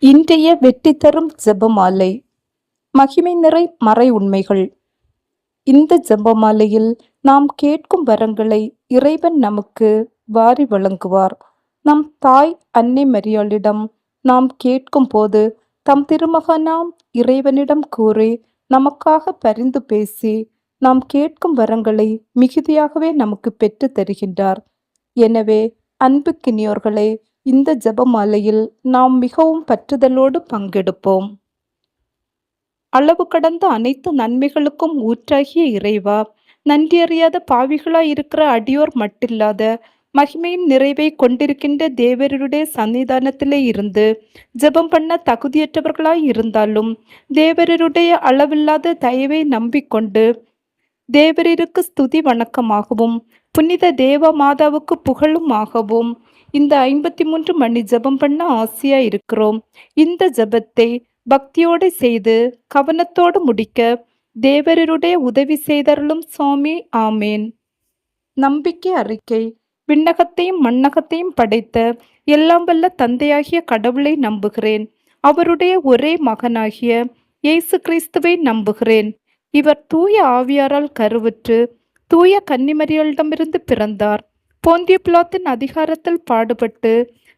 இன்றைய வெற்றி தரும் ஜெபமாலை. மகிமை நிறை மறை உண்மைகள். இந்த ஜெபமாலையில் நாம் கேட்கும் வரங்களை இறைவன் நமக்கு வாரி வழங்குவார். நம் தாய் அன்னை மரியாளிடம் நாம் கேட்கும் போது தம் திருமகனாம் இறைவனிடம் கூறி நமக்காக பரிந்து பேசி நாம் கேட்கும் வரங்களை மிகுதியாகவே நமக்கு பெற்று தருகின்றார். எனவே அன்புக்கினியோர்களே, இந்த ஜெபமாலையில் நாம் மிகவும் பற்றுதலோடு பங்கெடுப்போம். அளவு கடந்த அனைத்து நன்மைகளுக்கும் ஊற்றாகிய இறைவா, நன்றியறியாத பாவிகளாயிருக்கிற அடியோர் மட்டில்லாத மகிமையின் நிறைவை கொண்டிருக்கின்ற தேவருடைய சன்னிதானத்திலே இருந்து ஜெபம் பண்ண தகுதியற்றவர்களாய் இருந்தாலும் தேவருடைய அளவில்லாத தயவை நம்பிக்கொண்டு தேவரிற்கு ஸ்துதி வணக்கமாகவும் புனித தேவ மாதாவுக்கு புகழுமாகவும் இந்த 53 மணி ஜெபம் பண்ண ஆசையா இருக்கிறோம். இந்த ஜெபத்தை பக்தியோடு செய்து கவனத்தோடு முடிக்க தேவருடைய உதவி செய்தருளும் சுவாமி. ஆமேன். நம்பிக்கை அறிக்கை. விண்ணகத்தையும் மண்ணகத்தையும் படைத்த எல்லாம் வல்ல தந்தையாகிய கடவுளை நம்புகிறேன். அவருடைய ஒரே மகனாகிய இயேசு கிறிஸ்துவை நம்புகிறேன். இவர் தூய ஆவியாரால் கருவுற்று தூய கன்னிமரியாளிடமிருந்து பிறந்தார். போந்திய பிலாத்தின் அதிகாரத்தில் பாடுபட்டு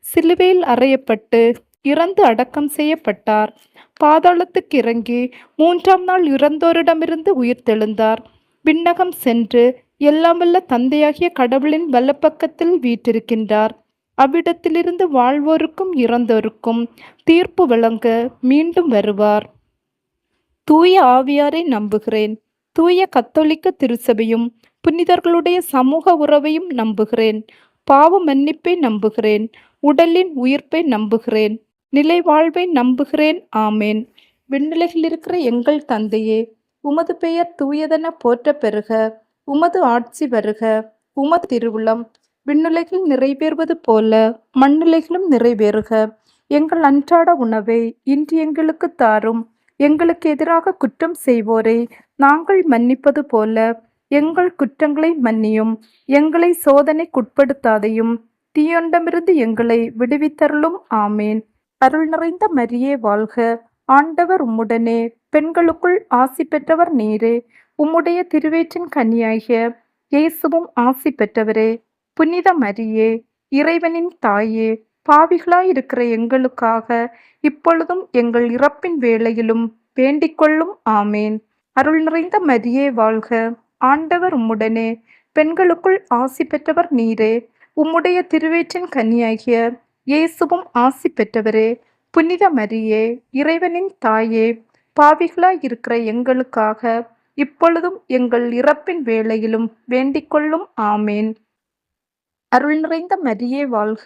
சிலுவையில் அறையப்பட்டு இறந்து அடக்கம் செய்யப்பட்டார். பாதாளத்துக்கு இறங்கி 3ஆம் நாள் இறந்தோரிடமிருந்து உயிர்த்தெழுந்தார். விண்ணகம் சென்று எல்லாம் வல்ல தந்தையாகிய கடவுளின் வலப்பக்கத்தில் வீற்றிருக்கின்றார். அவ்விடத்திலிருந்து வாழ்வோருக்கும் இறந்தோருக்கும் தீர்ப்பு வழங்க மீண்டும் வருவார். தூய ஆவியாரை நம்புகிறேன். தூய கத்தோலிக்க திருச்சபையும் புனிதர்களுடைய சமூக உறவையும் நம்புகிறேன். பாவ மன்னிப்பை நம்புகிறேன். உடலின் உயிர்ப்பை நம்புகிறேன். நிலை வாழ்வை நம்புகிறேன். ஆமேன். விண்ணுலகில் இருக்கிற எங்கள் தந்தையே, உமது பெயர் தூயதென போற்ற பெறுக. உமது ஆட்சி வருக. உமது திருவுளம் விண்ணுலகில் நிறைவேறுவது போல மண்ணுலகிலும் நிறைவேறுக. எங்கள் அன்றாட உணவை இன்று எங்களுக்கு தாரும். எங்களுக்கு எதிராக குற்றம் செய்வோரை நாங்கள் மன்னிப்பது போல எங்கள் குற்றங்களை மன்னியும். எங்களை சோதனைக்குட்படுத்தாதையும் தீயொண்டமிருந்து எங்களை விடுவித்தருளும். ஆமேன். அருள் நிறைந்த மரியே வாழ்க. ஆண்டவர் உம்முடனே, பெண்களுக்குள் ஆசி பெற்றவர் நீரே. உம்முடைய திருவயிற்றின் கனியாகிய இயேசுவும் ஆசி பெற்றவரே. புனித மரியே, இறைவனின் தாயே, பாவிகளாயிருக்கிற எங்களுக்காக இப்பொழுதும் எங்கள் இறப்பின் வேளையிலும் வேண்டிக்கொள்ளும். ஆமேன். அருள் நிறைந்த மரியே வாழ்க. ஆண்டவர் உம்முடனே, பெண்களுக்குள் ஆசி பெற்றவர் நீரே. உம்முடைய திருவயிற்றின் கனியாகிய இயேசுவும் ஆசி பெற்றவரே. புனித மரியே, இறைவனின் தாயே, பாவிகளாயிருக்கிற எங்களுக்காக இப்பொழுதும் எங்கள் இறப்பின் வேளையிலும் வேண்டிக்கொள்ளும். ஆமேன். அருள் நிறைந்த மரியே வாழ்க.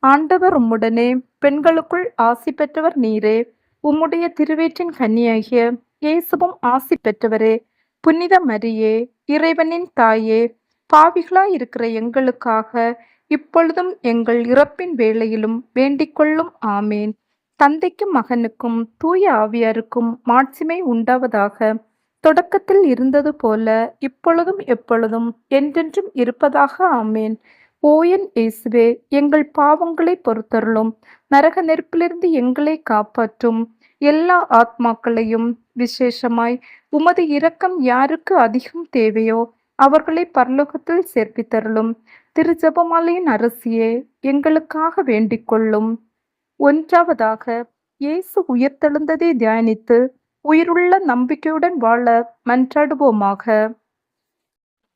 ஆண்டவர் உம்முடனே, பெண்களுக்குள் ஆசி பெற்றவர் நீரே. உம்முடைய திருவயிற்றின் கனியாகிய இயேசுவும் ஆசி பெற்றவரே. புனித மரியே, இறைவனின் தாயே, பாவிகளாயிருக்கிற எங்களுக்காக இப்பொழுதும் எங்கள் இறப்பின் வேளையிலும் வேண்டிக்கொள்ளும். ஆமேன். தந்தைக்கும் மகனுக்கும் தூய ஆவியாருக்கும் மாட்சிமை உண்டாவதாக. தொடக்கத்தில் இருந்தது போல இப்பொழுதும் எப்பொழுதும் என்றென்றும் இருப்பதாக. ஆமேன். ஓ என் இயேசுவே, எங்கள் பாவங்களை பொறுத்தருளும். நரக நெருப்பிலிருந்து எங்களை காப்பாற்றும். எல்லா ஆத்மாக்களையும் விசேஷமாய் உமது இரக்கம் யாருக்கு அதிகம் தேவையோ அவர்களை பரலோகத்தில் சேர்ப்பித்தருளும். திரு ஜெபமாலையின் அரசியே, எங்களுக்காக வேண்டிக்கொள்ளும். ஒன்றாவதாக, இயேசு உயிர்த்தெழுந்ததை தியானித்து உயிருள்ள நம்பிக்கையுடன் வாழ மன்றாடுவோமாக.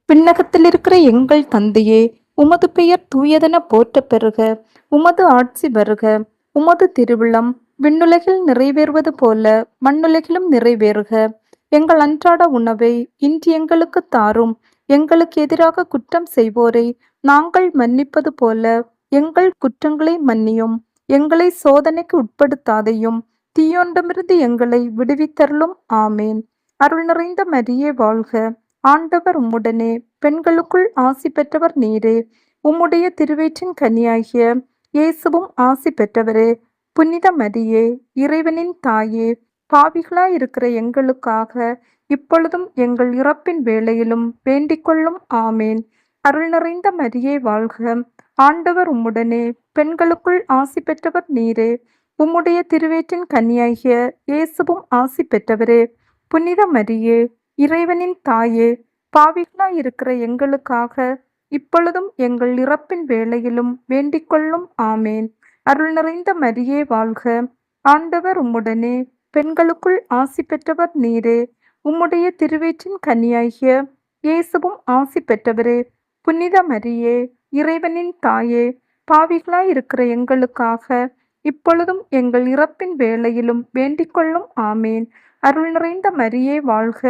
விண்ணகத்தில் இருக்கிற எங்கள் தந்தையே, உமது பெயர் தூயதென போற்ற பெறுக. உமது ஆட்சி வருக. உமது திருவிழம் விண்ணுலகில் நிறைவேறுவது போல மண்ணுலகிலும் நிறைவேறுக. எங்கள் அன்றாட உணவை இன்று எங்களுக்கு தாரும். எங்களுக்கு எதிராக குற்றம் செய்வோரை நாங்கள் மன்னிப்பது போல எங்கள் குற்றங்களை மன்னியும். எங்களை சோதனைக்கு உட்படுத்தாதையும் தீயொண்டமிருந்து எங்களை விடுவித்தருளும். ஆமேன். அருள் நிறைந்த மரியே வாழ்க. ஆண்டவர் உம்முடனே, பெண்களுக்குள் ஆசி பெற்றவர் நீரே. உம்முடைய திருவயிற்றின் கனியாகிய இயேசுவும் ஆசி பெற்றவரே. புனித மரியே, இறைவனின் தாயே, பாவிகளாயிருக்கிற எங்களுக்காக இப்பொழுதும் எங்கள் இறப்பின் வேளையிலும் வேண்டிக்கொள்ளும். ஆமேன். அருள் நிறைந்த மரியே வாழ்க. ஆண்டவர் உம்முடனே, பெண்களுக்குள் ஆசி பெற்றவர் நீரே. உம்முடைய திருவயிற்றின் கனியாகிய இயேசுவும் ஆசி பெற்றவரே. புனித மரியே, இறைவனின் தாயே, பாவிகளாயிருக்கிற எங்களுக்காக இப்பொழுதும் எங்கள் இறப்பின் வேளையிலும் வேண்டிக்கொள்ளும். ஆமேன். அருள் நிறைந்த மரியே வாழ்க. ஆண்டவர் உம்முடனே, பெண்களுக்குள் ஆசி பெற்றவர் நீரே. உம்முடைய திருவயிற்றின் கனியாகிய இயேசுவும் ஆசி பெற்றவரே. புனித மரியே, இறைவனின் தாயே, பாவிகளாயிருக்கிற எங்களுக்காக இப்பொழுதும் எங்கள் இறப்பின் வேளையிலும் வேண்டிக்கொள்ளும். ஆமேன். அருள் நிறைந்த மரியே வாழ்க.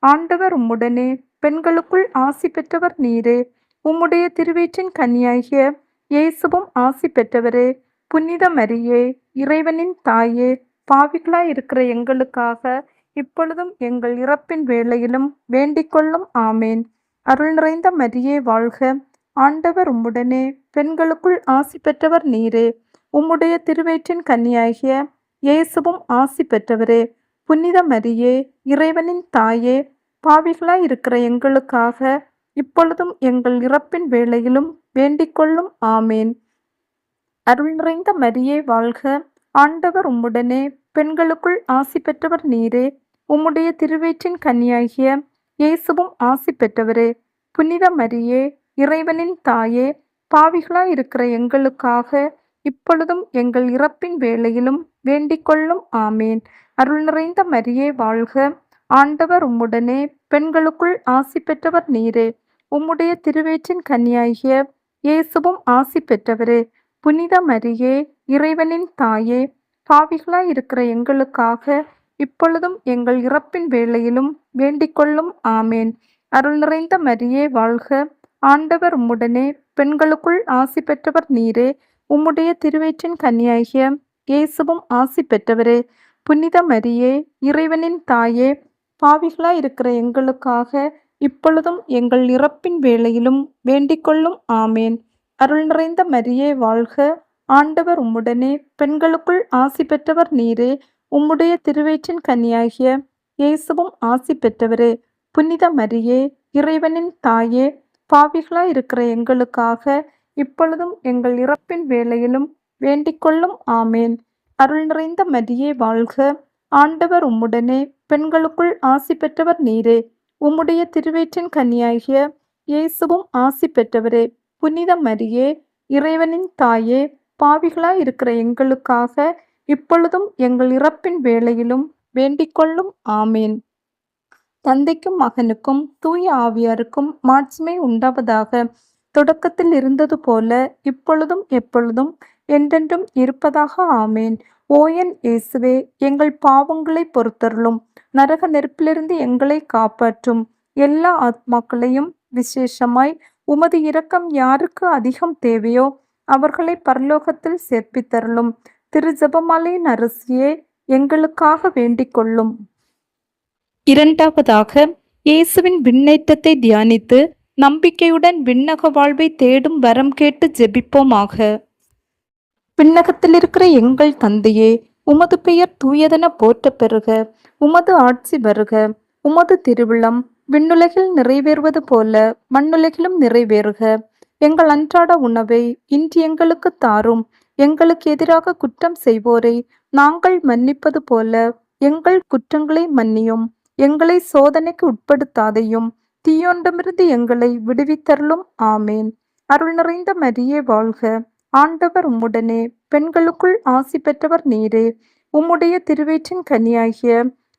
ஆண்டவர் உம்முடனே, பெண்களுக்குள் ஆசி பெற்றவர் நீரே. உம்முடைய திருவயிற்றின் கனியாகிய இயேசுவும் ஆசி பெற்றவரே. புனித மரியே, இறைவனின் தாயே, பாவிகளாயிருக்கிற எங்களுக்காக இப்பொழுதும் எங்கள் இறப்பின் வேளையிலும் வேண்டிக்கொள்ளும். ஆமேன். அருள் நிறைந்த மரியே வாழ்க. ஆண்டவர் உம்முடனே, பெண்களுக்குள் ஆசி பெற்றவர் நீரே. உம்முடைய திருவயிற்றின் கனியாகிய இயேசுவும் ஆசி பெற்றவரே. புனித மரியே, இறைவனின் தாயே, பாவிகளாயிருக்கிற எங்களுக்காக இப்பொழுதும் எங்கள் இறப்பின் வேளையிலும் வேண்டிக்கொள்ளும். ஆமேன். அருள் நிறைந்த மரியே வாழ்க. ஆண்டவர் உம்முடனே, பெண்களுக்குள் ஆசி பெற்றவர் நீரே. உம்முடைய திருவயிற்றின் கனியாகிய இயேசுவும் ஆசி பெற்றவரே. புனித மரியே, இறைவனின் தாயே, பாவிகளாயிருக்கிற எங்களுக்காக இப்பொழுதும் எங்கள் இறப்பின் வேளையிலும் வேண்டிக்கொள்ளும். ஆமேன். அருள் நிறைந்த மரியே வாழ்க. ஆண்டவர் உம்முடனே, பெண்களுக்குள் ஆசி பெற்றவர் நீரே. உம்முடைய திருவயிற்றின் கனியாகிய இயேசுவும் ஆசி பெற்றவரே. புனித மரியே, இறைவனின் தாயே, பாவிகளாயிருக்கிற எங்களுக்காக இப்பொழுதும் எங்கள் இறப்பின் வேளையிலும் வேண்டிக்கொள்ளும். ஆமேன். அருள் நிறைந்த மரியே வாழ்க. ஆண்டவர் உம்முடனே, பெண்களுக்குள் ஆசி பெற்றவர் நீரே. உம்முடைய திருவயிற்றின் கனியாகிய இயேசுவும் ஆசி பெற்றவரே. புனித மரியே, இறைவனின் தாயே, பாவிகளாயிருக்கிற எங்களுக்காக இப்பொழுதும் எங்கள் இறப்பின் வேளையிலும் வேண்டிக்கொள்ளும். ஆமேன். அருள் நிறைந்த மரியே வாழ்க. ஆண்டவர் உம்முடனே, பெண்களுக்குள் ஆசி பெற்றவர் நீரே. உம்முடைய திருவயிற்றின் கனியாகிய இயேசுவும் ஆசி பெற்றவரே. புனித மரியே, இறைவனின் தாயே, பாவிகளாயிருக்கிற எங்களுக்காக இப்பொழுதும் எங்கள் இறப்பின் வேளையிலும் வேண்டிக்கொள்ளும். ஆமேன். அருள் நிறைந்த மரியே வாழ்க. ஆண்டவர் உம்முடனே, பெண்களுக்குள் ஆசி பெற்றவர் நீரே. உம்முடைய திருவயிற்றின் கனியாகிய இயேசுவும் ஆசி பெற்றவரே. புனித மரியே, இறைவனின் தாயே, பாவிகளாயிருக்கிற எங்களுக்காக இப்பொழுதும் எங்கள் இறப்பின் வேளையிலும் வேண்டிக்கொள்ளும். ஆமேன். தந்தைக்கும் மகனுக்கும் தூய ஆவியாருக்கும் மாட்சிமை உண்டாவதாக. தொடக்கத்தில் இருந்தது போல இப்பொழுதும் எப்பொழுதும் என்றென்றும் இருப்பதாக. ஆமேன். ஓ என் இயேசுவே, எங்கள் பாவங்களை பொறுத்தருளும். நரக நெருப்பிலிருந்து எங்களை காப்பாற்றும். எல்லா ஆத்மாக்களையும் விசேஷமாய் உமது இரக்கம் யாருக்கு அதிகம் தேவையோ அவர்களை பரலோகத்தில் சேர்ப்பித்தருளும். திரு ஜெபமாலையின் அரசியே, எங்களுக்காக வேண்டிக் கொள்ளும். இரண்டாவதாக, இயேசுவின் விண்ணேற்றத்தை தியானித்து நம்பிக்கையுடன் விண்ணக வாழ்வை தேடும் வரம் கேட்டு ஜெபிப்போமாக. விண்ணகத்தில் இருக்கிற எங்கள் தந்தையே, உமது பெயர் தூயதென போற்ற பெறுக. உமது ஆட்சி வருக. உமது திருவிழம் விண்ணுலகில் நிறைவேறுவது போல மண்ணுலகிலும் நிறைவேறுக. எங்கள் அன்றாட உணவை இன்று எங்களுக்கு தாரும். எங்களுக்கு எதிராக குற்றம் செய்வோரை நாங்கள் மன்னிப்பது போல எங்கள் குற்றங்களை மன்னியும். எங்களை சோதனைக்கு உட்படுத்தாதையும் தீயோண்டமிருந்து எங்களை விடுவித்தருளும். ஆமேன். அருள் நிறைந்த மரியே வாழ்க. ஆண்டவர் உம்முடனே, பெண்களுக்குள் ஆசி பெற்றவர் நீரே. உம்முடைய திருவயிற்றின் கனியாகிய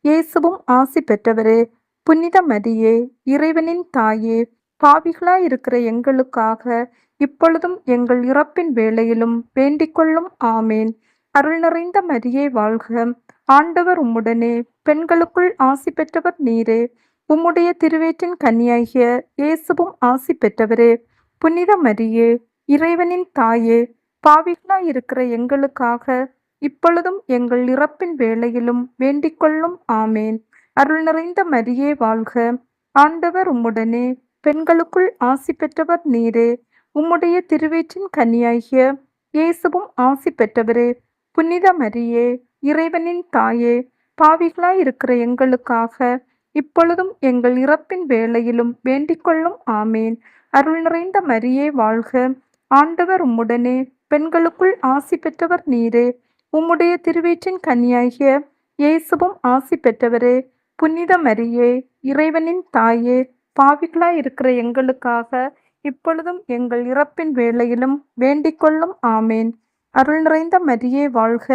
இயேசுவும் ஆசி பெற்றவரே. புனித மரியே, இறைவனின் தாயே, பாவிகளாயிருக்கிற எங்களுக்காக இப்பொழுதும் எங்கள் இறப்பின் வேளையிலும் வேண்டிக்கொள்ளும். ஆமேன். அருள் நிறைந்த மரியே வாழ்க. ஆண்டவர் உம்முடனே, பெண்களுக்குள் ஆசி பெற்றவர் நீரே. உம்முடைய திருவயிற்றின் கனியாகிய இயேசுவும் ஆசி பெற்றவரே. புனித மரியே, இறைவனின் தாயே, பாவிகளாயிருக்கிற எங்களுக்காக இப்பொழுதும் எங்கள் இறப்பின் வேளையிலும் வேண்டிக்கொள்ளும். ஆமேன். அருள் நிறைந்த மரியே வாழ்க. ஆண்டவர் உம்முடனே, பெண்களுக்குள் ஆசி பெற்றவர் நீரே. உம்முடைய திருவயிற்றின் கனியாகிய இயேசுவும் ஆசி பெற்றவரே. புனித மரியே, இறைவனின் தாயே, பாவிகளாயிருக்கிற எங்களுக்காக இப்பொழுதும் எங்கள் இறப்பின் வேளையிலும் வேண்டிக்கொள்ளும். ஆமேன். அருள் நிறைந்த மரியே வாழ்க. ஆண்டவர் உம்முடனே, பெண்களுக்குள் ஆசி பெற்றவர் நீரே. உம்முடைய திருவயிற்றின் கனியாகிய இயேசுவும் ஆசி பெற்றவரே. புனித மரியே, இறைவனின் தாயே, பாவிகளாய் இருக்கிற எங்களுக்காக இப்பொழுதும் எங்கள் இறப்பின் வேளையிலும் வேண்டிக்கொள்ளும். ஆமேன். அருள் நிறைந்த மரியே வாழ்க.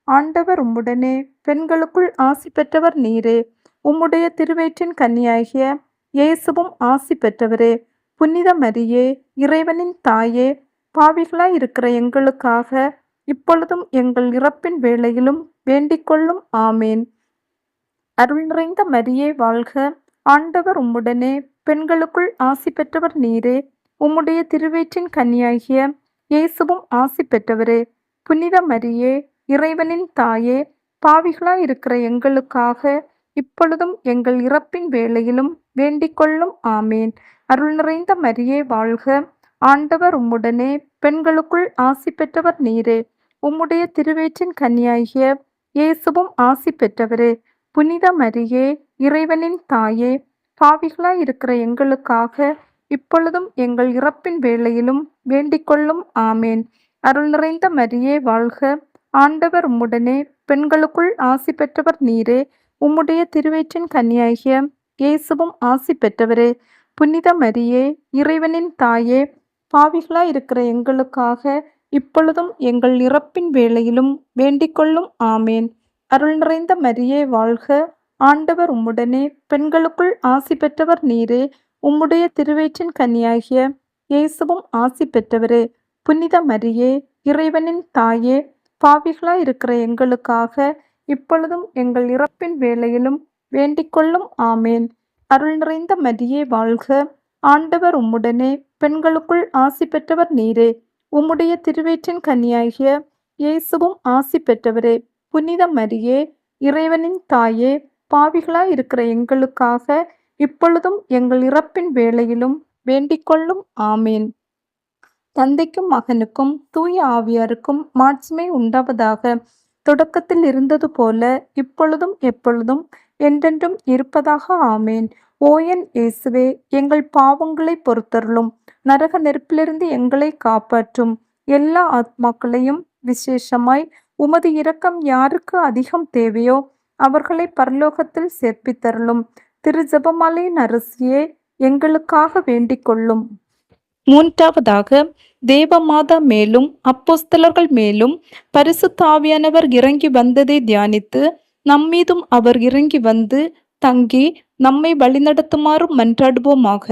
ஆண்டவர் உம்முடனே, பெண்களுக்குள் ஆசி பெற்றவர் நீரே. உம்முடைய திருவயிற்றின் கனியாகிய இயேசுவும் ஆசி பெற்றவரே. புனித மரியே, இறைவனின் தாயே, பாவிகளாய் இருக்கிற எங்களுக்காக இப்பொழுதும் எங்கள் இறப்பின் வேளையிலும் வேண்டிக்கொள்ளும். ஆமேன். அருள் நிறைந்த மரியே வாழ்க. ஆண்டவர் உம்முடனே, பெண்களுக்குள் ஆசி பெற்றவர் நீரே. உம்முடைய திருவயிற்றின் கனியாகிய இயேசுவும் ஆசி பெற்றவரே. புனித மரியே, இறைவனின் தாயே, பாவிகளாய் இருக்கிற எங்களுக்காக இப்பொழுதும் எங்கள் இறப்பின் வேளையிலும் வேண்டிக்கொள்ளும். ஆமேன். அருள் நிறைந்த மரியே வாழ்க. ஆண்டவர் உம்முடனே, பெண்களுக்குள் ஆசி பெற்றவர் நீரே. உம்முடைய திருவயிற்றின் கனியாகிய இயேசுவும் ஆசி பெற்றவரே. புனித மரியே, இறைவனின் தாயே, பாவிகளாய் இருக்கிற எங்களுக்காக இப்பொழுதும் எங்கள் இறப்பின் வேளையிலும் வேண்டிக்கொள்ளும். ஆமேன். அருள் நிறைந்த மரியே வாழ்க. ஆண்டவர் உம்முடனே, பெண்களுக்குள் ஆசி பெற்றவர் நீரே. உம்முடைய திருவயிற்றின் கனியாகிய இயேசுவும் ஆசி பெற்றவரே. புனித மரியே, இறைவனின் தாயே, பாவிகளாய் இருக்கிற எங்களுக்காக இப்பொழுதும் எங்கள் இறப்பின் வேளையிலும் வேண்டிக்கொள்ளும். ஆமேன். அருள் நிறைந்த மரியே வாழ்க. ஆண்டவர் உம்முடனே, பெண்களுக்குள் ஆசி பெற்றவர் நீரே. உம்முடைய திருவயிற்றின் கனியாகிய இயேசுவும் ஆசி பெற்றவரே. புனித மரியே, இறைவனின் தாயே, பாவிகளாய் இருக்கிற எங்களுக்காக இப்பொழுதும் எங்கள் இறப்பின் வேளையிலும் வேண்டிக்கொள்ளும். ஆமேன். அருள் நிறைந்த மரியே வாழ்க. ஆண்டவர் உம்முடனே, பெண்களுக்குள் ஆசி பெற்றவர் நீரே. உம்முடைய திருவயிற்றின் கனியாகிய இயேசுவும் ஆசி பெற்றவரே. புனித மரியே, இறைவனின் தாயே, பாவிகளாய் இருக்கிற எங்களுக்காக இப்பொழுதும் எங்கள் இறப்பின் வேளையிலும் வேண்டிக்கொள்ளும். ஆமேன். தந்தைக்கும் மகனுக்கும் தூய ஆவியாருக்கும் மாட்சிமை உண்டாவதாக. தொடக்கத்தில் இருந்தது போல இப்பொழுதும் எப்பொழுதும் என்றென்றும் இருப்பதாக. ஆமேன். ஓ என் இயேசுவே, எங்கள் பாவங்களை பொறுத்தருளும். நரக நெருப்பிலிருந்து எங்களை காப்பாற்றும். எல்லா ஆத்மாக்களையும், விசேஷமாய் உமது இரக்கம் யாருக்கு அதிகம் தேவையோ அவர்களை பரலோகத்தில் சேர்ப்பித்தருளும். திரு ஜெபமாலையின் அரசியே, எங்களுக்காக வேண்டிக் கொள்ளும். மூன்றாவதாக, தேவமாதா மேலும் அப்போஸ்தலர்கள் மேலும் பரிசுத்த ஆவியானவர் இறங்கி வந்ததை தியானித்து நம்மீதும் அவர் இறங்கி வந்து தங்கி நம்மை வழிநடத்துமாறு மன்றாடுவோமாக.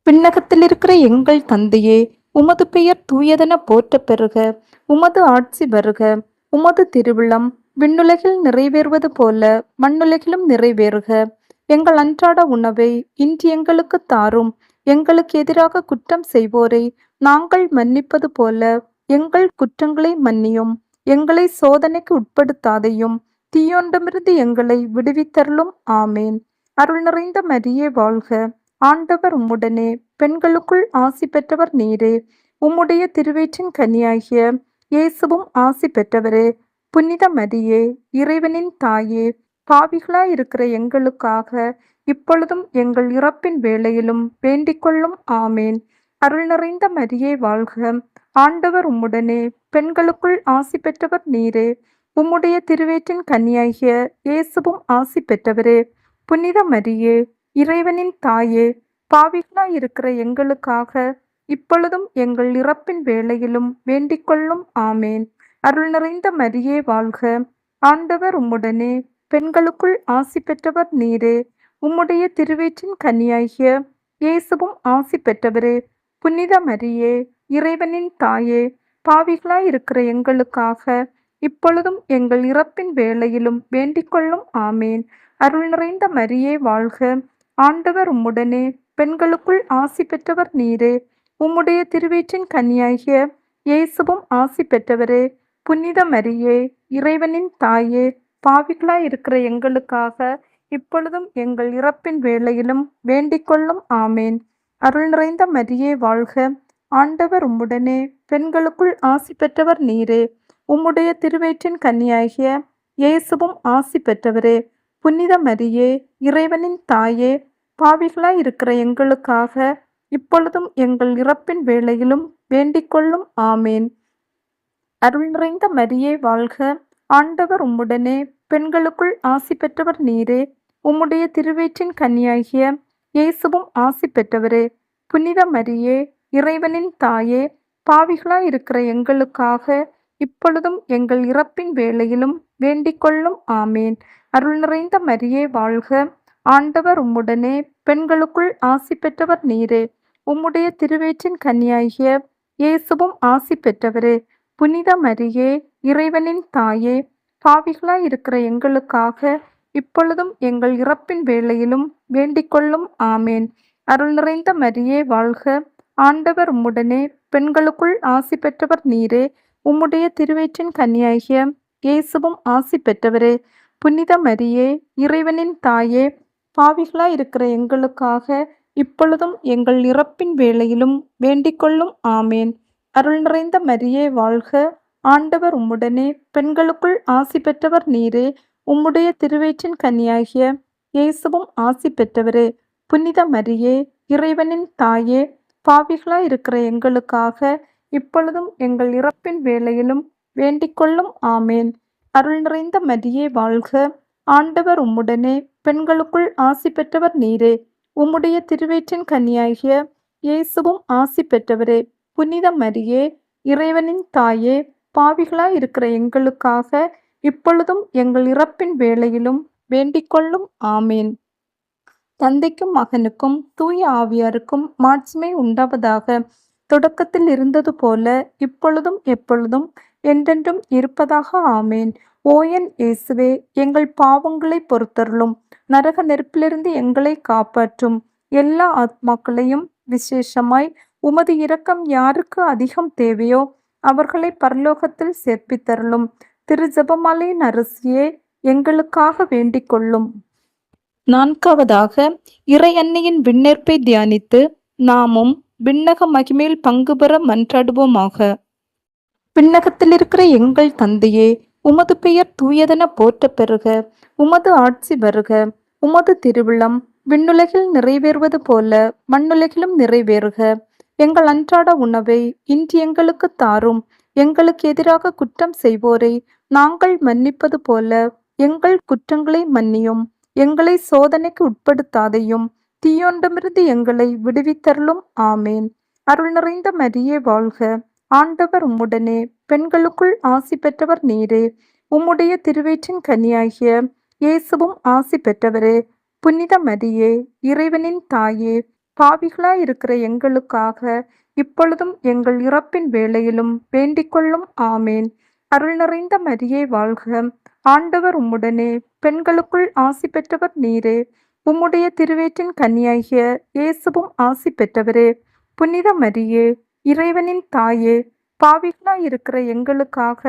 விண்ணகத்தில் இருக்கிற எங்கள் தந்தையே, உமது பெயர் தூயதென போற்றப் பெறுக. உமது ஆட்சி வருக. உமது திருவிழம் விண்ணுலகில் நிறைவேறுவது போல மண்ணுலகிலும் நிறைவேறுக. எங்கள் அன்றாட உணவை இன்று எங்களுக்கு தாரும். எங்களுக்கு எதிராக குற்றம் செய்வோரை நாங்கள் மன்னிப்பது போல எங்கள் குற்றங்களை மன்னியும். எங்களை சோதனைக்கு உட்படுத்தாதையும், தீயோண்டமிருந்து எங்களை விடுவித்தருளும். ஆமேன். அருள் நிறைந்த மரியே வாழ்க. ஆண்டவர் உம்முடனே, பெண்களுக்குள் ஆசி பெற்றவர் நீரே. உம்முடைய திருவயிற்றின் கனியாகிய இயேசுவும் ஆசி பெற்றவரே. புனித மரியே, இறைவனின் தாயே, பாவிகளாய் இருக்கிற எங்களுக்காக இப்பொழுதும் எங்கள் இறப்பின் வேளையிலும் வேண்டிக்கொள்ளும். ஆமேன். அருள் நிறைந்த மரியே வாழ்க. ஆண்டவர் உம்முடனே, பெண்களுக்குள் ஆசி பெற்றவர் நீரே. உம்முடைய திருவயிற்றின் கனியாகிய இயேசுவும் ஆசி பெற்றவரே. புனித மரியே, இறைவனின் தாயே, பாவிகளாய் இருக்கிற எங்களுக்காக இப்பொழுதும் எங்கள் இறப்பின் வேளையிலும் வேண்டிக்கொள்ளும். ஆமேன். அருள் நிறைந்த மரியே வாழ்க. ஆண்டவர் உம்முடனே, பெண்களுக்குள் ஆசி பெற்றவர் நீரே. உம்முடைய திருவயிற்றின் கனியாகிய இயேசுவும் ஆசி பெற்றவரே. புனித மரியே, இறைவனின் தாயே, பாவிகளாய் இருக்கிற எங்களுக்காக இப்பொழுதும் எங்கள் இறப்பின் வேளையிலும் வேண்டிக்கொள்ளும். ஆமேன். அருள் நிறைந்த மரியே வாழ்க. ஆண்டவர் உம்முடனே, பெண்களுக்குள் ஆசி பெற்றவர் நீரே. உம்முடைய திருவயிற்றின் கனியாகிய இயேசுவும் ஆசி பெற்றவரே. புனித மரியே, இறைவனின் தாயே, பாவிகளாய் இருக்கிற எங்களுக்காக இப்பொழுதும் எங்கள் இறப்பின் வேளையிலும் வேண்டிக்கொள்ளும். ஆமேன். அருள் நிறைந்த மரியே வாழ்க. ஆண்டவர் உம்முடனே, பெண்களுக்குள் ஆசி பெற்றவர் நீரே. உம்முடைய திருவயிற்றின் கனியாகிய இயேசுவும் ஆசி பெற்றவரே. புனித மரியே, இறைவனின் தாயே, பாவிகளாய் இருக்கிற எங்களுக்காக இப்பொழுதும் எங்கள் இறப்பின் வேளையிலும் வேண்டிக்கொள்ளும். ஆமேன். அருள் நிறைந்த மரியே வாழ்க! ஆண்டவர் உம்முடனே, பெண்களுக்குள் ஆசி பெற்றவர் நீரே. உம்முடைய திருவயிற்றின் கனியாகிய இயேசுவும் ஆசி பெற்றவரே. புனித மரியே, இறைவனின் தாயே, பாவிகளாயிருக்கிற எங்களுக்காக இப்பொழுதும் எங்கள் இறப்பின் வேளையிலும் வேண்டிக்கொள்ளும். ஆமேன். அருள் நிறைந்த மரியே வாழ்க! ஆண்டவர் உம்முடனே, பெண்களுக்குள் ஆசி பெற்றவர் நீரே. உம்முடைய திருவயிற்றின் கனியாகிய இயேசுவும் ஆசி பெற்றவரே. புனித மரியே, இறைவனின் தாயே, பாவிகளாயிருக்கிற எங்களுக்காக இப்பொழுதும் எங்கள் இறப்பின் வேளையிலும் வேண்டிக்கொள்ளும். ஆமேன். அருள் நிறைந்த மரியே வாழ்க! ஆண்டவர் உம்முடனே, பெண்களுக்குள் ஆசி பெற்றவர் நீரே. உம்முடைய திருவயிற்றின் கனியாகிய இயேசுவும் ஆசி பெற்றவரே. புனித மரியே, இறைவனின் தாயே, பாவிகளாயிருக்கிற எங்களுக்காக இப்பொழுதும் எங்கள் இறப்பின் வேளையிலும் வேண்டிக்கொள்ளும். ஆமேன். அருள் நிறைந்த மரியே வாழ்க! ஆண்டவர் உம்முடனே, பெண்களுக்குள் ஆசி பெற்றவர் நீரே. உம்முடைய திருவயிற்றின் கனியாகிய இயேசுவும் ஆசி பெற்றவரே. புனித மரியே, இறைவனின் தாயே, பாவிகளாயிருக்கிற எங்களுக்காக இப்பொழுதும் எங்கள் இறப்பின் வேளையிலும் வேண்டிக்கொள்ளும். ஆமேன். அருள் நிறைந்த மரியே வாழ்க! ஆண்டவர் உம்முடனே, பெண்களுக்குள் ஆசி பெற்றவர் நீரே. உம்முடைய திருவயிற்றின் கனியாகிய இயேசுவும் ஆசி பெற்றவரே. புனித மரியே, இறைவனின் தாயே, பாவிகளாயிருக்கிற எங்களுக்காக இப்பொழுதும் எங்கள் இறப்பின் வேளையிலும் வேண்டிக்கொள்ளும். ஆமேன். தந்தைக்கும் மகனுக்கும் தூய ஆவியாருக்கும் மாட்சிமை உண்டாவதாக. தொடக்கத்தில் இருந்தது போல இப்பொழுதும் எப்பொழுதும் என்றென்றும் இருப்பதாக. ஆமேன். ஓ என் இயேசுவே, எங்கள் பாவங்களை பொறுத்தருளும். நரக நெருப்பிலிருந்து எங்களை காப்பாற்றும். எல்லா ஆத்மாக்களையும் விசேஷமாய் உமது இரக்கம் யாருக்கு அதிகம் தேவையோ அவர்களை பரலோகத்தில் சேர்ப்பித்தருளும். திரு ஜெபமாலையின் அரசியே, எங்களுக்காக வேண்டிக் கொள்ளும். நான்காவதாக, இறை அன்னையின் விண்ணேற்பை தியானித்து நாமும் விண்ணக மகிமையில் பங்கு பெற மன்றாடுவோமாக. விண்ணகத்தில் இருக்கிற எங்கள் தந்தையே, உமது பெயர் தூயதென போற்ற பெறுக. உமது ஆட்சி வருக. உமது திருவிழம் விண்ணுலகில் நிறைவேறுவது போல மண்ணுலகிலும் நிறைவேறுக. எங்கள் அன்றாட உணவை இன்று எங்களுக்கு தாரும். எங்களுக்கு எதிராக குற்றம் செய்வோரை நாங்கள் மன்னிப்பது போல எங்கள் குற்றங்களை மன்னியும். எங்களை சோதனைக்கு உட்படுத்தாதையும் தீயோண்டமிருந்து எங்களை விடுவித்தருளும். ஆமேன். அருள் நிறைந்த மரியே வாழ்க! ஆண்டவர் உம்முடனே, பெண்களுக்குள் ஆசி பெற்றவர் நீரே. உம்முடைய திருவயிற்றின் கனியாகிய இயேசுவும் ஆசி பெற்றவரே. புனித மரியே, இறைவனின் தாயே, பாவிகளாயிருக்கிற எங்களுக்காக இப்பொழுதும் எங்கள் இறப்பின் வேளையிலும் வேண்டிக்கொள்ளும். ஆமேன். அருள் நிறைந்த மரியே வாழ்க! ஆண்டவர் உம்முடனே, பெண்களுக்குள் ஆசி பெற்றவர் நீரே. உம்முடைய திருவயிற்றின் கனியாகிய இயேசுவும் ஆசி பெற்றவரே. புனித மரியே, இறைவனின் தாயே, பாவிகளாயிருக்கிற எங்களுக்காக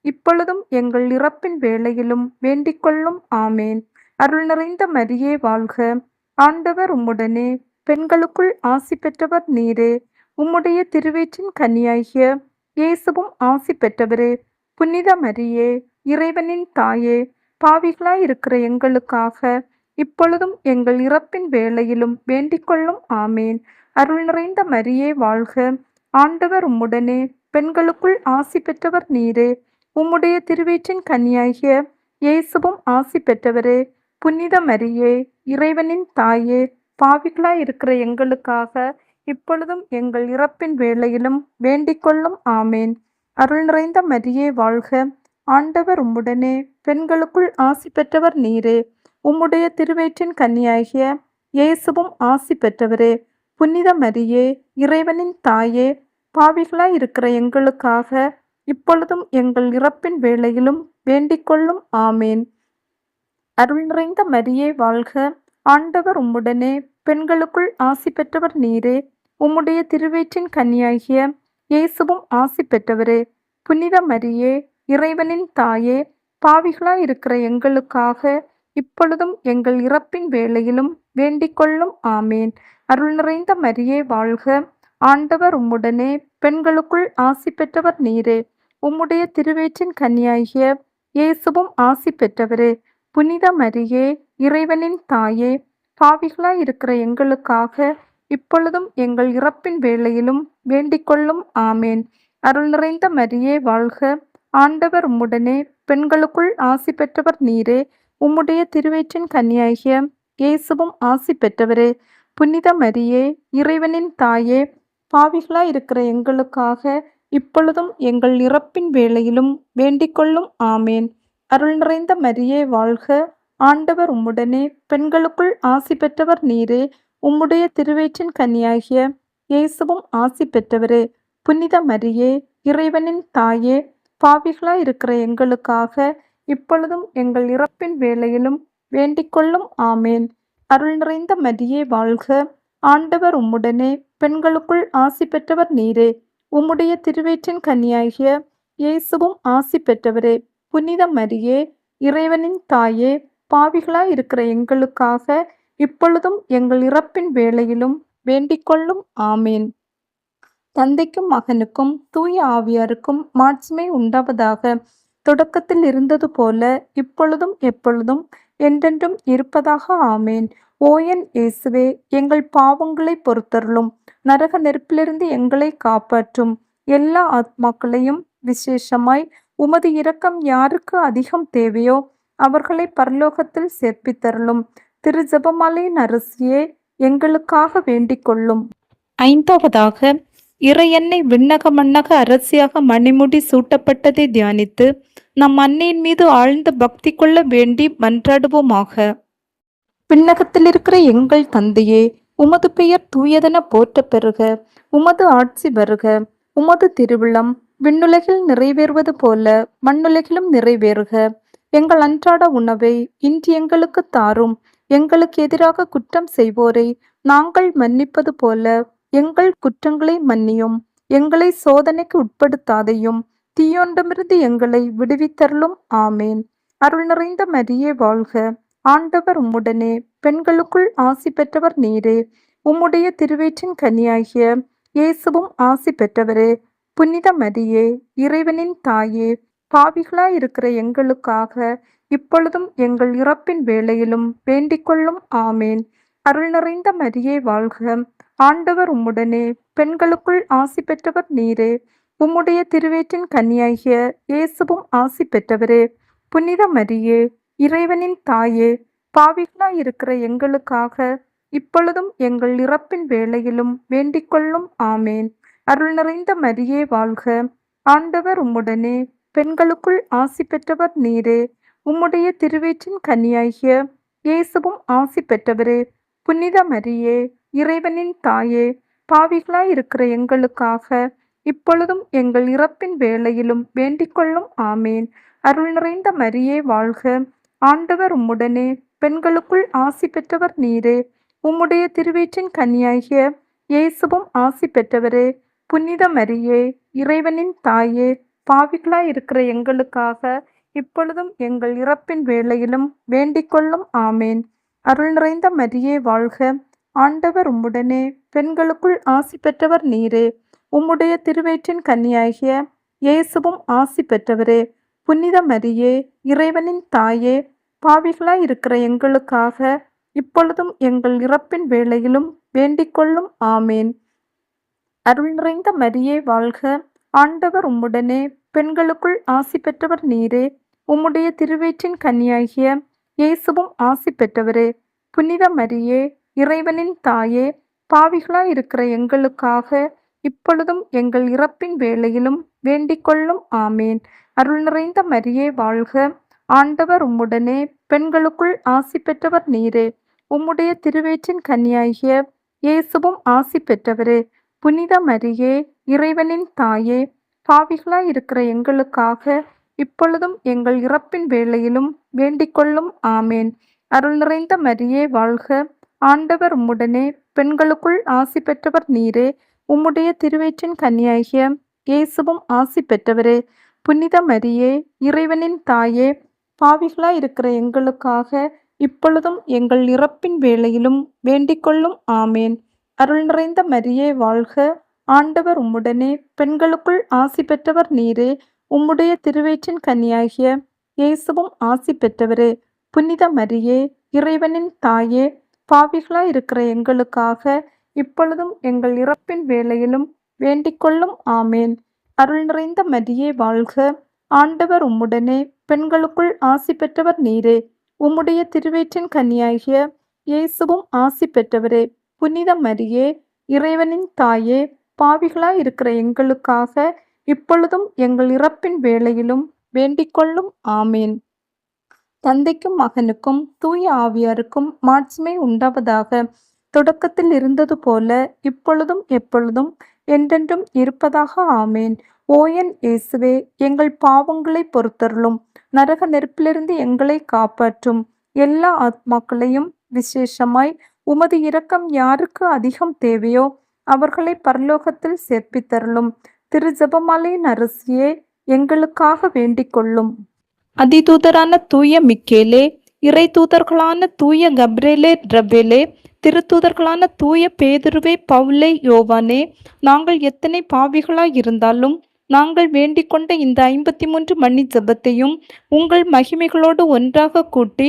இப்பொழுதும் எங்கள் இறப்பின் வேளையிலும் வேண்டிக்கொள்ளும். ஆமேன். அருள் நிறைந்த மரியே வாழ்க! ஆண்டவர் உம்முடனே, பெண்களுக்குள் ஆசி பெற்றவர் நீரே. உம்முடைய திருவயிற்றின் கனியாகிய இயேசுவும் ஆசி பெற்றவரே. புனித மரியே, இறைவனின் தாயே, பாவிகளாயிருக்கிற எங்களுக்காக இப்பொழுதும் எங்கள் இறப்பின் வேளையிலும் வேண்டிக்கொள்ளும். ஆமேன். அருள் நிறைந்த மரியே வாழ்க! ஆண்டவர் உம்முடனே, பெண்களுக்குள் ஆசி பெற்றவர் நீரே. உம்முடைய திருவயிற்றின் கனியாகிய இயேசுவும் ஆசி பெற்றவரே. புனித மரியே, இறைவனின் தாயே, பாவிகளாயிருக்கிற எங்களுக்காக இப்பொழுதும் எங்கள் இறப்பின் வேளையிலும் வேண்டிக்கொள்ளும். ஆமேன். அருள் நிறைந்த மரியே வாழ்க! ஆண்டவர் உம்முடனே, பெண்களுக்குள் ஆசி பெற்றவர் நீரே. உம்முடைய திருவயிற்றின் கனியாகிய இயேசுவும் ஆசி பெற்றவரே. புனித மரியே, இறைவனின் தாயே, பாவிகளாயிருக்கிற எங்களுக்காக இப்பொழுதும் எங்கள் இறப்பின் வேளையிலும் வேண்டிக்கொள்ளும். ஆமேன். அருள் நிறைந்த மரியே வாழ்க! ஆண்டவர் உம்முடனே, பெண்களுக்குள் ஆசி பெற்றவர் நீரே. உம்முடைய திருவயிற்றின் கனியாகிய இயேசுவும் ஆசி பெற்றவரே. புனித மரியே, இறைவனின் தாயே, பாவிகளாயிருக்கிற எங்களுக்காக இப்பொழுதும் எங்கள் இறப்பின் வேளையிலும் வேண்டிக்கொள்ளும். ஆமேன். அருள் நிறைந்த மரியே வாழ்க! ஆண்டவர் உம்முடனே, பெண்களுக்குள் ஆசி பெற்றவர் நீரே. உம்முடைய திருவயிற்றின் கனியாகிய இயேசுவும் ஆசி பெற்றவரே. புனித மரியே, இறைவனின் தாயே, பாவிகளாயிருக்கிற எங்களுக்காக இப்பொழுதும் எங்கள் இறப்பின் வேளையிலும் வேண்டிக்கொள்ளும். ஆமேன். அருள் நிறைந்த மரியே வாழ்க. ஆண்டவர் உம்முடனே, பெண்களுக்குள் ஆசி பெற்றவர் நீரே. உம்முடைய திருவயிற்றின் கனியாகிய இயேசுவும் ஆசி பெற்றவரே. புனித மரியே, இறைவனின் தாயே, பாவிகளாயிருக்கிற எங்களுக்காக இப்பொழுதும் எங்கள் இறப்பின் வேளையிலும் வேண்டிக்கொள்ளும். ஆமேன். அருள் நிறைந்த மரியே வாழ்க. ஆண்டவர் உம்முடனே, பெண்களுக்குள் ஆசி பெற்றவர் நீரே. உம்முடைய திருவயிற்றின் கனியாகிய இயேசுவும் ஆசி பெற்றவரே. புனித மரியே, இறைவனின் தாயே, பாவிகளாயிருக்கிற எங்களுக்காக இப்பொழுதும் எங்கள் இறப்பின் வேளையிலும் வேண்டிக்கொள்ளும். ஆமேன். அருள் நிறைந்த மரியே வாழ்க. ஆண்டவர் உம்முடனே, பெண்களுக்குள் ஆசி பெற்றவர் நீரே. உம்முடைய திருவயிற்றின் கனியாகிய இயேசுவும் ஆசி பெற்றவரே. புனித மரியே, இறைவனின் தாயே, பாவிகளாயிருக்கிற எங்களுக்காக இப்பொழுதும் எங்கள் இறப்பின் வேளையிலும் வேண்டிக்கொள்ளும். ஆமேன். தந்தைக்கும் மகனுக்கும் தூய ஆவியாருக்கும் மாட்சிமை உண்டாவதாக. தொடக்கத்தில் இருந்தது போல இப்பொழுதும் எப்பொழுதும் என்றென்றும் இருப்பதாக. ஆமேன். ஓ என் இயேசுவே, எங்கள் பாவங்களை பொறுத்தருளும். நரக நெருப்பிலிருந்து எங்களை காப்பாற்றும். எல்லா ஆத்மாக்களையும் விசேஷமாய் உமது இரக்கம் யாருக்கு அதிகம் தேவையோ அவர்களை பரலோகத்தில் சேர்ப்பித்தருளும். திரு ஜெபமாலையின் அரசியே, எங்களுக்காக வேண்டிக் கொள்ளும். ஐந்தாவதாக, இறையன்னை விண்ணக மண்ணக அரசியாக மணிமுடி சூட்டப்பட்டதை தியானித்து நம் அன்னையின் மீது ஆழ்ந்த பக்தி கொள்ள வேண்டி மன்றாடுவோமாக. விண்ணகத்தில் இருக்கிற எங்கள் தந்தையே, உமது பெயர் தூயதென போற்ற பெறுக. உமது ஆட்சி வருக. உமது திருவிழம் விண்ணுலகில் நிறைவேறுவது போல மண்ணுலகிலும் நிறைவேறுக. எங்கள் அன்றாட உணவை இன்று எங்களுக்கு தாரும். எங்களுக்கு எதிராக குற்றம் செய்வோரை நாங்கள் மன்னிப்பது போல எங்கள் குற்றங்களை மன்னியும். எங்களை சோதனைக்கு உட்படுத்தாதையும் தீயோண்டமிருந்து எங்களை விடுவித்தருளும். ஆமேன். அருள் நிறைந்த மரியே வாழ்க. ஆண்டவர் உம்முடனே, பெண்களுக்குள் ஆசி பெற்றவர் நீரே. உம்முடைய திருவயிற்றின் கனியாகிய இயேசுவும் ஆசி பெற்றவரே. புனித மரியே, இறைவனின் தாயே, பாவிகளாயிருக்கிற எங்களுக்காக இப்பொழுதும் எங்கள் இறப்பின் வேளையிலும் வேண்டிக்கொள்ளும். ஆமேன். அருள் நிறைந்த மரியே வாழ்க. ஆண்டவர் உம்முடனே, பெண்களுக்குள் ஆசி பெற்றவர் நீரே. உம்முடைய திருவயிற்றின் கனியாகிய இயேசுவும் ஆசி பெற்றவரே. புனித மரியே, இறைவனின் தாயே, பாவிகளாயிருக்கிற எங்களுக்காக இப்பொழுதும் எங்கள் இறப்பின் வேளையிலும் வேண்டிக்கொள்ளும். ஆமேன். அருள் நிறைந்த மரியே வாழ்க. ஆண்டவர் உம்முடனே, பெண்களுக்குள் ஆசி பெற்றவர் நீரே. உம்முடைய திருவயிற்றின் கனியாகிய இயேசுவும் ஆசி பெற்றவரே. புனித மரியே, இறைவனின் தாயே, பாவிகளாயிருக்கிற எங்களுக்காக இப்பொழுதும் எங்கள் இறப்பின் வேளையிலும் வேண்டிக்கொள்ளும். ஆமேன். அருள் நிறைந்த மரியே வாழ்க. ஆண்டவர் உம்முடனே, பெண்களுக்குள் ஆசி பெற்றவர் நீரே. உம்முடைய திருவயிற்றின் கனியாகிய இயேசுவும் ஆசி பெற்றவரே. புனித மரியே, இறைவனின் தாயே, பாவிகளாயிருக்கிற எங்களுக்காக இப்பொழுதும் எங்கள் இறப்பின் வேளையிலும் வேண்டிக்கொள்ளும். ஆமேன். அருள் நிறைந்த மரியே வாழ்க. ஆண்டவர் உம்முடனே, பெண்களுக்குள் ஆசி பெற்றவர் நீரே. உம்முடைய திருவயிற்றின் கனியாகிய இயேசுவும் ஆசி பெற்றவரே. புனித மரியே, இறைவனின் தாயே, பாவிகளாயிருக்கிற எங்களுக்காக இப்பொழுதும் எங்கள் இறப்பின் வேளையிலும் வேண்டிக்கொள்ளும். ஆமேன். அருள் நிறைந்த மரியே வாழ்க. ஆண்டவர் உம்முடனே, பெண்களுக்குள் ஆசி பெற்றவர் நீரே. உம்முடைய திருவயிற்றின் கனியாகிய இயேசுவும் ஆசி பெற்றவரே. புனித மரியே, இறைவனின் தாயே, பாவிகளாயிருக்கிற எங்களுக்காக இப்பொழுதும் எங்கள் இறப்பின் வேளையிலும் வேண்டிக்கொள்ளும். ஆமேன். அருள் நிறைந்த மரியே வாழ்க. ஆண்டவர் உம்முடனே, பெண்களுக்குள் ஆசி பெற்றவர் நீரே. உம்முடைய திருவயிற்றின் கனியாகிய இயேசுவும் ஆசி பெற்றவரே. புனித மரியே, இறைவனின் தாயே, பாவிகளாயிருக்கிற எங்களுக்காக இப்பொழுதும் எங்கள் இறப்பின் வேளையிலும் வேண்டிக்கொள்ளும். ஆமேன். அருள் நிறைந்த மரியே வாழ்க. ஆண்டவர் உம்முடனே, பெண்களுக்குள் ஆசி பெற்றவர் நீரே. உம்முடைய திருவயிற்றின் கனியாகிய இயேசுவும் ஆசி பெற்றவரே. புனித மரியே, இறைவனின் தாயே, பாவிகளாயிருக்கிற எங்களுக்காக இப்பொழுதும் எங்கள் இறப்பின் வேளையிலும் வேண்டிக்கொள்ளும். ஆமேன். அருள் நிறைந்த மரியே வாழ்க. ஆண்டவர் உம்முடனே, பெண்களுக்குள் ஆசி பெற்றவர் நீரே. உம்முடைய திருவயிற்றின் கனியாகிய இயேசுவும் ஆசி பெற்றவரே. புனித மரியே, இறைவனின் தாயே, பாவிகளாயிருக்கிற எங்களுக்காக இப்பொழுதும் எங்கள் இறப்பின் வேளையிலும் வேண்டிக்கொள்ளும். ஆமேன். அருள் நிறைந்த மரியே வாழ்க. ஆண்டவர் உம்முடனே, பெண்களுக்குள் ஆசி பெற்றவர் நீரே. உம்முடைய திருவயிற்றின் கனியாகிய இயேசுவும் ஆசி பெற்றவரே. புனித மரியே, இறைவனின் தாயே, பாவிகளாய் இருக்கிற எங்களுக்காக இப்பொழுதும் எங்கள் இறப்பின் வேளையிலும் வேண்டிக்கொள்ளும். ஆமேன். தந்தைக்கும் மகனுக்கும் தூய ஆவியாருக்கும் மாட்சிமை உண்டாவதாக. தொடக்கத்தில் இருந்தது போல இப்பொழுதும் எப்பொழுதும் என்றென்றும் இருப்பதாக. ஆமேன். ஓ என் இயேசுவே, எங்கள் பாவங்களை பொறுத்தருளும். நரக நெருப்பிலிருந்து எங்களை காப்பாற்றும். எல்லா ஆத்மாக்களையும் விசேஷமாய் உமது இரக்கம் யாருக்கு அதிகம் தேவையோ அவர்களை பரலோகத்தில் சேர்ப்பித்தருளும். திரு ஜெபமாலையின் அரசியே, எங்களுக்காக வேண்டிக் கொள்ளும். அதிதூதரான தூய மிக்கேலே, இறை தூதர்களான தூய கப்ரேலே ரபேலே, திருத்தூதர்களான தூய பேதுருவே பவுலே யோவானே, நாங்கள் எத்தனை பாவிகளாய் இருந்தாலும் நாங்கள் வேண்டிக் கொண்ட இந்த 53 மணி ஜெபத்தையும் உங்கள் மகிமைகளோடு ஒன்றாக கூட்டி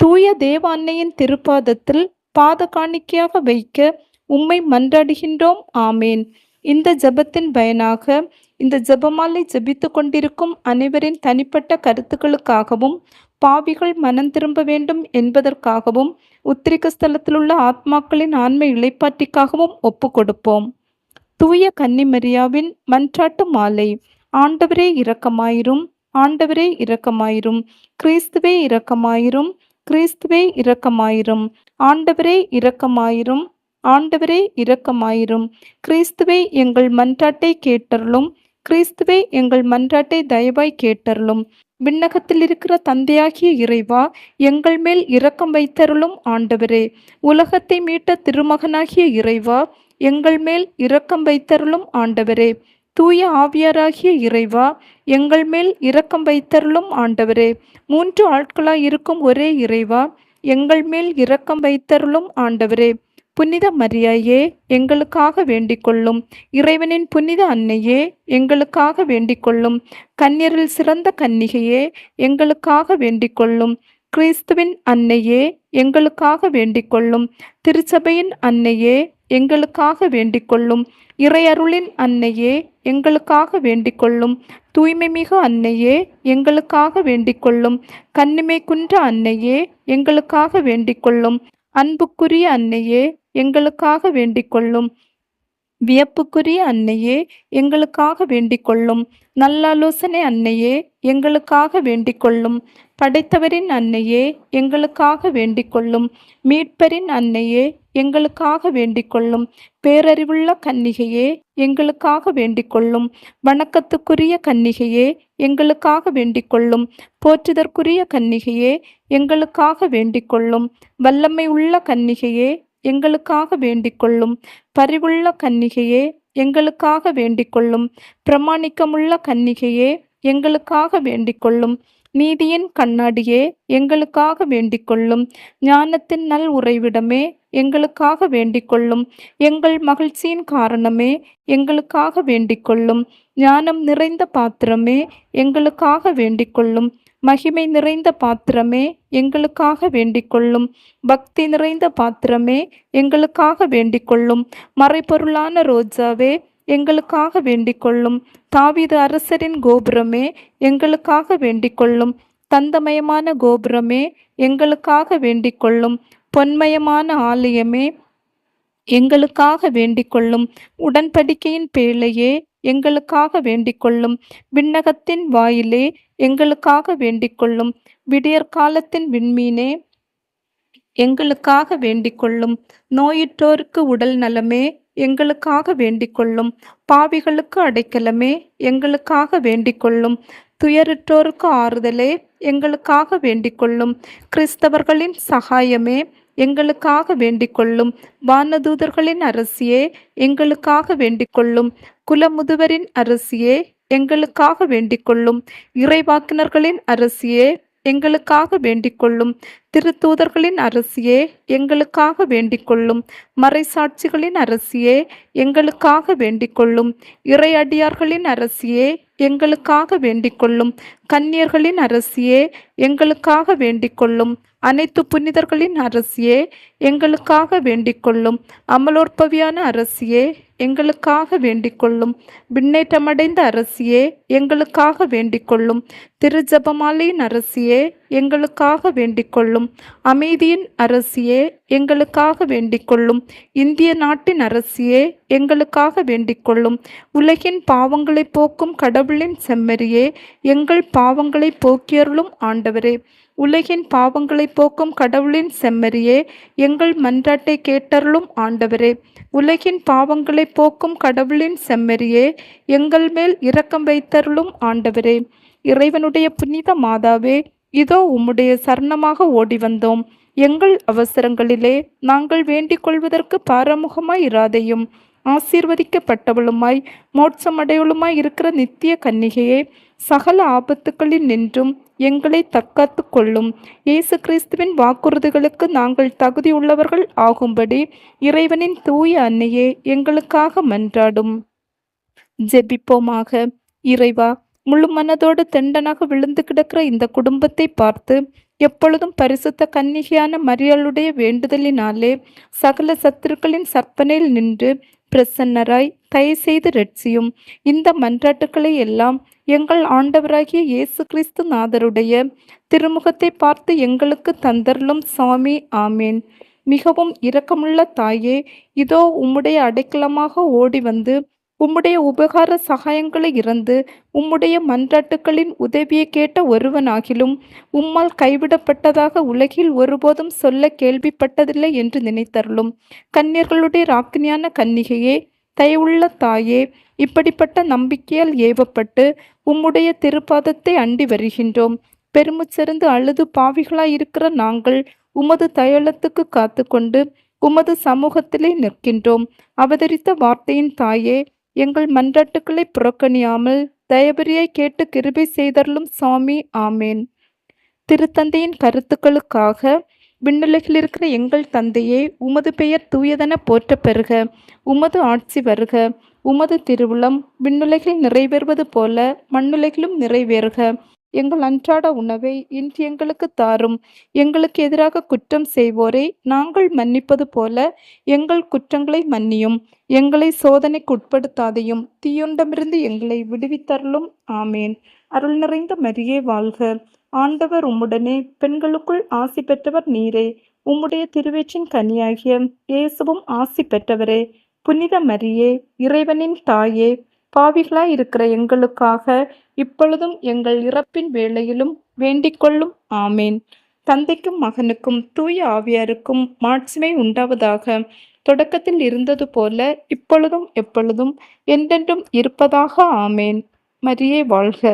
தூய தேவ அன்னையின் திருப்பாதத்தில் பாத காணிக்கையாக வைக்க உம்மை மன்றாடுகின்றோம். ஆமேன். இந்த ஜெபத்தின் பயனாக இந்த ஜெபமாலை ஜெபித்து கொண்டிருக்கும் அனைவரின் தனிப்பட்ட கருத்துக்களுக்காகவும் பாவிகள் மனம் திரும்ப வேண்டும் என்பதற்காகவும் உத்திரிக்க ஸ்தலத்தில் உள்ள ஆத்மாக்களின் ஆன்மை இளைப்பாற்றிக்காகவும் ஒப்பு கொடுப்போம். தூய கன்னிமரியாவின் மன்றாட்டு மாலை. ஆண்டவரே இரக்கமாயிரும், ஆண்டவரே இரக்கமாயிரும், கிறிஸ்துவே இரக்கமாயிரும், கிறிஸ்துவே இரக்கமாயிரும், ஆண்டவரே இரக்கமாயிரும், ஆண்டவரே இரக்கமாயிரும், கிறிஸ்துவே எங்கள் மன்றாட்டை கேட்டருளும், கிறிஸ்துவே எங்கள் மன்றாட்டை தயவாய் கேட்டருளும். விண்ணகத்தில் இருக்கிற தந்தையாகிய இறைவா, எங்கள் மேல் இரக்கம் வைத்தருளும். ஆண்டவரே, உலகத்தை மீட்ட திருமகனாகிய இறைவா, எங்கள் மேல் இரக்கம் வைத்தருளும். ஆண்டவரே, தூய ஆவியாராகிய இறைவா, எங்கள் மேல் இரக்கம் வைத்தருளும். ஆண்டவரே, 3 ஆட்களாய் இருக்கும் ஒரே இறைவா, எங்கள் மேல் இரக்கம் வைத்தருளும். ஆண்டவரே, புனித மரியாயே, எங்களுக்காக வேண்டிக் கொள்ளும். இறைவனின் புனித அன்னையே, எங்களுக்காக வேண்டிக் கொள்ளும். கன்னியரில் சிறந்த கன்னிகையே, எங்களுக்காக வேண்டிக் கொள்ளும். கிறிஸ்துவின் அன்னையே, எங்களுக்காக வேண்டிக் கொள்ளும். திருச்சபையின் அன்னையே, எங்களுக்காக வேண்டிக் கொள்ளும். இறையருளின் அன்னையே, எங்களுக்காக வேண்டிக் கொள்ளும். தூய்மை மிகு அன்னையே, எங்களுக்காக வேண்டிக் கொள்ளும். கன்னிமை குன்ற அன்னையே, எங்களுக்காக வேண்டிக் கொள்ளும். அன்புக்குரிய அன்னையே, எங்களுக்காக வேண்டிக் கொள்ளும். வியப்புக்குரிய அன்னையே, எங்களுக்காக வேண்டிக் கொள்ளும். நல்லாலோசனை அன்னையே, எங்களுக்காக வேண்டிக் கொள்ளும். படைத்தவரின் அன்னையே, எங்களுக்காக வேண்டிக் கொள்ளும். மீட்பரின் அன்னையே, எங்களுக்காக வேண்டிக் கொள்ளும். பேரறிவுள்ள கன்னிகையே, எங்களுக்காக வேண்டிக் கொள்ளும். வணக்கத்துக்குரிய கன்னிகையே, எங்களுக்காக வேண்டிக் கொள்ளும். போற்றுதற்குரிய கன்னிகையே, எங்களுக்காக வேண்டிக் கொள்ளும். வல்லமை உள்ள கன்னிகையே, எங்களுக்காக வேண்டிக் கொள்ளும். பரிவுள்ள கன்னிகையே, எங்களுக்காக வேண்டிக் கொள்ளும். பிரமாணிக்கமுள்ள கன்னிகையே, எங்களுக்காக வேண்டிக் கொள்ளும். நீதியின் கண்ணாடியே, எங்களுக்காக வேண்டிக் கொள்ளும். ஞானத்தின் நல் உறைவிடமே, எங்களுக்காக வேண்டிக் கொள்ளும். எங்கள் மகிழ்ச்சியின் காரணமே, எங்களுக்காக வேண்டிக் கொள்ளும். ஞானம் நிறைந்த பாத்திரமே, எங்களுக்காக வேண்டிக் கொள்ளும். மகிமை நிறைந்த பாத்திரமே, எங்களுக்காக வேண்டிக் கொள்ளும். பக்தி நிறைந்த பாத்திரமே, எங்களுக்காக வேண்டிக் கொள்ளும். மறைபொருளான ரோஜாவே, எங்களுக்காக வேண்டிக் கொள்ளும். தாவீது அரசரின் கோபுரமே, எங்களுக்காக வேண்டிக் கொள்ளும். தந்தமயமான கோபுரமே, எங்களுக்காக வேண்டிக் கொள்ளும். பொன்மயமான ஆலயமே, எங்களுக்காக வேண்டிக் கொள்ளும். உடன்படிக்கையின் பேழையே, எங்களுக்காக வேண்டிக் கொள்ளும். விண்ணகத்தின் வாயிலே, எங்களுக்காக வேண்டிக் கொள்ளும். விடியற்காலத்தின் விண்மீனே, எங்களுக்காக வேண்டிக் கொள்ளும். நோயுற்றோருக்கு உடல் நலமே, எங்களுக்காக வேண்டிக் கொள்ளும். பாவிகளுக்கு அடைக்கலமே, எங்களுக்காக வேண்டிக் கொள்ளும். துயருற்றோருக்கு ஆறுதலே, எங்களுக்காக வேண்டிக் கொள்ளும். கிறிஸ்தவர்களின் சகாயமே, எங்களுக்காக வேண்டிக் கொள்ளும். வானதூதர்களின் அரசியே, எங்களுக்காக வேண்டிக் கொள்ளும். குலமுதுவரின் அரசியே, எங்களுக்காக வேண்டிக் கொள்ளும். இறைவாக்கினர்களின் அரசியே, எங்களுக்காக வேண்டிக் கொள்ளும். திருத்தூதர்களின் அரசியே, எங்களுக்காக வேண்டிக் கொள்ளும். மறைசாட்சிகளின் அரசியே, எங்களுக்காக வேண்டிக் கொள்ளும். இறையடியார்களின் அரசியே, எங்களுக்காக வேண்டிக் கொள்ளும். கன்னியர்களின் அரசியே, எங்களுக்காக வேண்டிக் கொள்ளும். அனைத்து புனிதர்களின் அரசியே, எங்களுக்காக வேண்டிக்கொள்ளும். அமலோற்பவியான அரசியே, எங்களுக்காக வேண்டிக்கொள்ளும். விண்ணேற்றமடைந்த அரசியே, எங்களுக்காக வேண்டிக்கொள்ளும். திருஜெபமாலையின் அரசியே, எங்களுக்காக வேண்டிக்கொள்ளும். அமைதியின் அரசியே, எங்களுக்காக வேண்டிக்கொள்ளும். இந்திய நாட்டின் அரசியே, எங்களுக்காக வேண்டிக்கொள்ளும். உலகின் பாவங்களை போக்கும் கடவுளின் செம்மறியே, எங்கள் பாவங்களை போக்கியருளும் ஆண்டவரே. உலகின் பாவங்களை போக்கும் கடவுளின் செம்மறியே, எங்கள் மன்றாட்டை கேட்டருளும் ஆண்டவரே. உலகின் பாவங்களை போக்கும் கடவுளின் செம்மறியே, எங்கள் மேல் இரக்கம் வைத்தருளும் ஆண்டவரே. இறைவனுடைய புனித மாதாவே, இதோ உம்முடைய சரணமாக ஓடி வந்தோம். எங்கள் அவசரங்களிலே நாங்கள் வேண்டிக் கொள்வதற்கு பாரமுகமாய் இராதையும். ஆசீர்வதிக்கப்பட்டவளுமாய் மோட்சமடையவளுமாய் இருக்கிற நித்திய கன்னிகையே, சகல ஆபத்துக்களில் நின்றும் எங்களை தற்காத்து கொள்ளும். இயேசு கிறிஸ்துவின் வாக்குறுதிகளுக்கு நாங்கள் தகுதியுள்ளவர்கள் ஆகும்படி இறைவனின் தூய அன்னையே, எங்களுக்காக மன்றாடும். ஜெபிப்போமாக. இறைவா, முழு மனதோடு தெண்டனாக விழுந்து கிடக்கிற இந்த குடும்பத்தை பார்த்து எப்பொழுதும் பரிசுத்த கன்னிகையான மரியாளுடைய வேண்டுதலினாலே சகல சத்துருக்களின் சற்பனையில் நின்று பிரசன்னராய் தயவு செய்து ரட்சியும். இந்த மன்றாட்டுக்களை எல்லாம் எங்கள் ஆண்டவராகிய இயேசு கிறிஸ்து நாதருடைய திருமுகத்தை பார்த்து எங்களுக்கு தந்தருளும் சாமி. ஆமேன். மிகவும் இரக்கமுள்ள தாயே, இதோ உம்முடைய அடைக்கலமாக ஓடி வந்து உம்முடைய உபகார சகாயங்களை இறந்து உம்முடைய மன்றாட்டுக்களின் உதவியை கேட்ட ஒருவனாகிலும் உம்மால் கைவிடப்பட்டதாக உலகில் ஒருபோதும் சொல்ல கேள்விப்பட்டதில்லை என்று நினைத்தருளும். கன்னியர்களுடைய ராக்கினியான கன்னிகையே, தயவுள்ள தாயே, இப்படிப்பட்ட நம்பிக்கையால் ஏவப்பட்டு உம்முடைய திருப்பாதத்தை அண்டி வருகின்றோம். பெருமுச்செறிந்து அழுது பாவிகளாயிருக்கிற நாங்கள் உமது தயலத்துக்கு காத்து கொண்டு உமது சமூகத்திலே நிற்கின்றோம். அவதரித்த வார்த்தையின் தாயே, எங்கள் மன்றாட்டுக்களை புறக்கணியாமல் தயபரியாய் கேட்டு கிருபை செய்தருளும் சாமி. ஆமேன். திருத்தந்தையின் கருத்துக்களுக்காக. விண்ணுலகில் இருக்கிற எங்கள் தந்தையே, உமது பெயர் தூயதென போற்ற பெறுக. உமது ஆட்சி வருக. உமது திருவுளம் விண்ணுலகில் நிறைவேறுவது போல மண்ணுலகிலும் நிறைவேறுக. எங்கள் அன்றாட உணவை இன்று எங்களுக்கு தாரும். எங்களுக்கு எதிராக குற்றம் செய்வோரை நாங்கள் மன்னிப்பது போல எங்கள் குற்றங்களை மன்னியும். எங்களை சோதனைக்கு உட்படுத்தாதையும் தீயொண்டமிருந்து எங்களை விடுவித்தருளும். ஆமேன். அருள் நிறைந்த மரியே வாழ்க. ஆண்டவர் உம்முடனே, பெண்களுக்குள் ஆசி பெற்றவர் நீரே. உம்முடைய திருவயிற்றின் கனியாகிய இயேசுவும் ஆசி பெற்றவரே. புனித மரியே, இறைவனின் தாயே, பாவிகளாய் இருக்கிற எங்களுக்காக இப்பொழுதும் எங்கள் இறப்பின் வேளையிலும் வேண்டிக்கொள்ளும். ஆமேன். தந்தைக்கும் மகனுக்கும் தூய ஆவியாருக்கும் மாட்சிமை உண்டாவதாக. தொடக்கத்தில் இருந்தது போல இப்பொழுதும் எப்பொழுதும் என்றென்றும் இருப்பதாக. ஆமேன். மரியே வாழ்க.